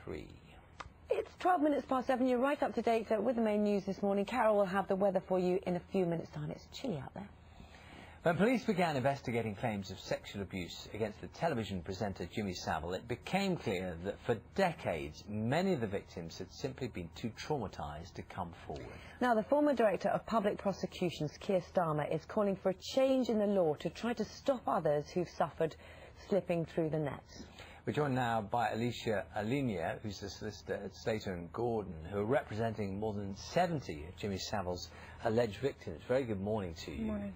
3. It's 12 minutes past 7. You're right up to date with the main news this morning. Carol will have the weather for you in a few minutes' time. It's chilly out there. When police began investigating claims of sexual abuse against the television presenter Jimmy Savile, it became clear that for decades many of the victims had simply been too traumatised to come forward. Now, the former Director of Public Prosecutions, Keir Starmer, is calling for a change in the law to try to stop others who've suffered slipping through the nets. We're joined now by Alicia Alenia, who's the solicitor at Slater & Gordon, who are representing more than 70 of Jimmy Savile's alleged victims. Very good morning to you. Good morning.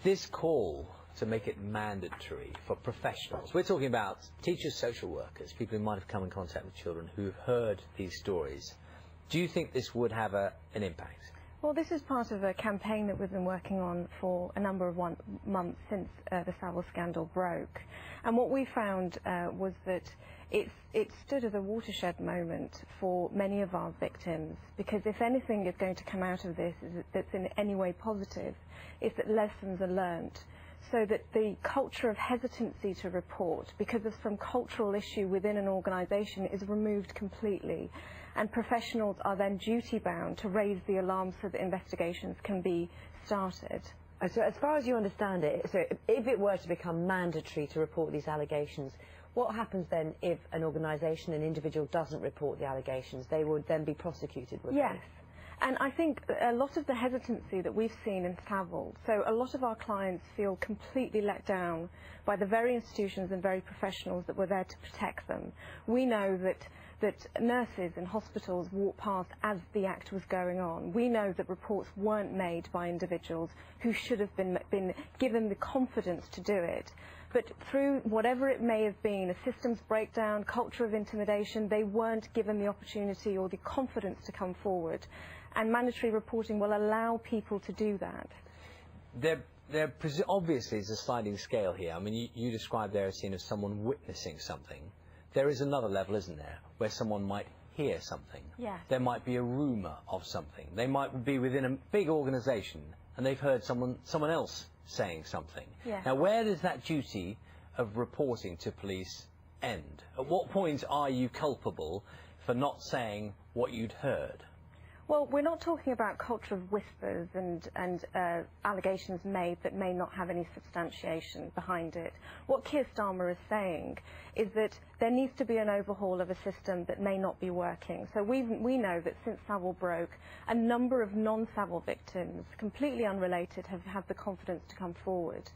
This call to make it mandatory for professionals, we're talking about teachers, social workers, people who might have come in contact with children who've heard these stories. Do you think this would have an impact? Well, this is part of a campaign that we've been working on for a number of months since the Savile scandal broke. And what we found was that it stood as a watershed moment for many of our victims, because if anything is going to come out of this that's in any way positive, is that lessons are learnt, so that the culture of hesitancy to report because of some cultural issue within an organisation is removed completely, and professionals are then duty-bound to raise the alarm so that investigations can be started. So as far as you understand it, so if it were to become mandatory to report these allegations, what happens then if an organisation, an individual doesn't report the allegations? They would then be prosecuted, would Yes. they? And I think a lot of the hesitancy that we've seen in Savile, so a lot of our clients feel completely let down by the very institutions and very professionals that were there to protect them. We know that nurses in hospitals walked past as the act was going on. We know that reports weren't made by individuals who should have been given the confidence to do it. But through whatever it may have been, a systems breakdown, culture of intimidation, they weren't given the opportunity or the confidence to come forward. And mandatory reporting will allow people to do that. There obviously is a sliding scale here. I mean, you described there a scene of someone witnessing something. There is another level, isn't there, where someone might hear something. Yes. There might be a rumour of something. They might be within a big organisation and they've heard someone else saying something. Yes. Now, where does that duty of reporting to police end? At what point are you culpable for not saying what you'd heard? Well, we're not talking about culture of whispers and allegations made that may not have any substantiation behind it. What Keir Starmer is saying is that there needs to be an overhaul of a system that may not be working. So we know that since Savile broke, a number of non-Savile victims, completely unrelated, have had the confidence to come forward.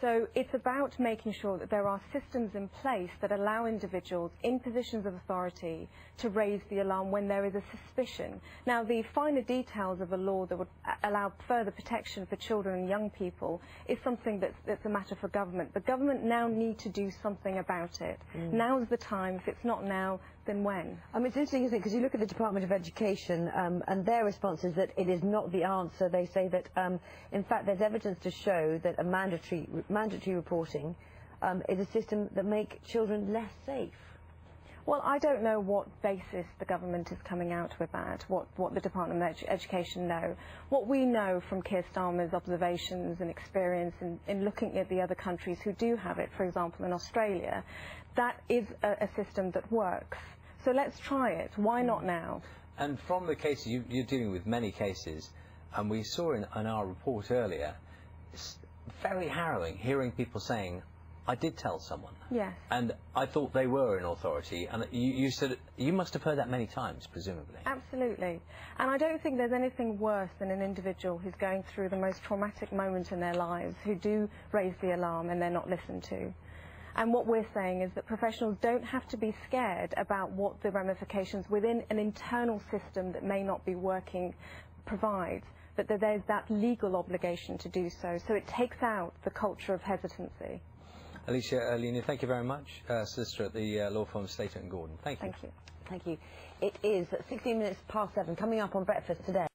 So it's about making sure that there are systems in place that allow individuals in positions of authority to raise the alarm when there is a suspicion. Now, the finer details of a law that would allow further protection for children and young people is something that's a matter for government. But government now need to do something about it. Now's the time. If it's not now, then when? It's interesting, isn't it, because you look at the Department of Education and their response is that it is not the answer. They say that, in fact, there's evidence to show that a mandatory reporting is a system that makes children less safe. Well, I don't know what basis the government is coming out with that, what the Department of Education know. What we know from Keir Starmer's observations and experience in looking at the other countries who do have it, for example in Australia, that is a system that works. So let's try it. Why not now? And from the cases, you're dealing with many cases, and we saw in our report earlier, it's very harrowing hearing people saying, I did tell someone. Yes. And I thought they were in authority. And you said you must have heard that many times, presumably. Absolutely. And I don't think there's anything worse than an individual who's going through the most traumatic moment in their lives, who do raise the alarm and they're not listened to. And what we're saying is that professionals don't have to be scared about what the ramifications within an internal system that may not be working provides, but that there's that legal obligation to do so. So it takes out the culture of hesitancy. Alicia Alenia, thank you very much. Solicitor at the law firm Slater & Gordon. Thank you. Thank you. Thank you. It is 16 minutes past 7, coming up on Breakfast Today.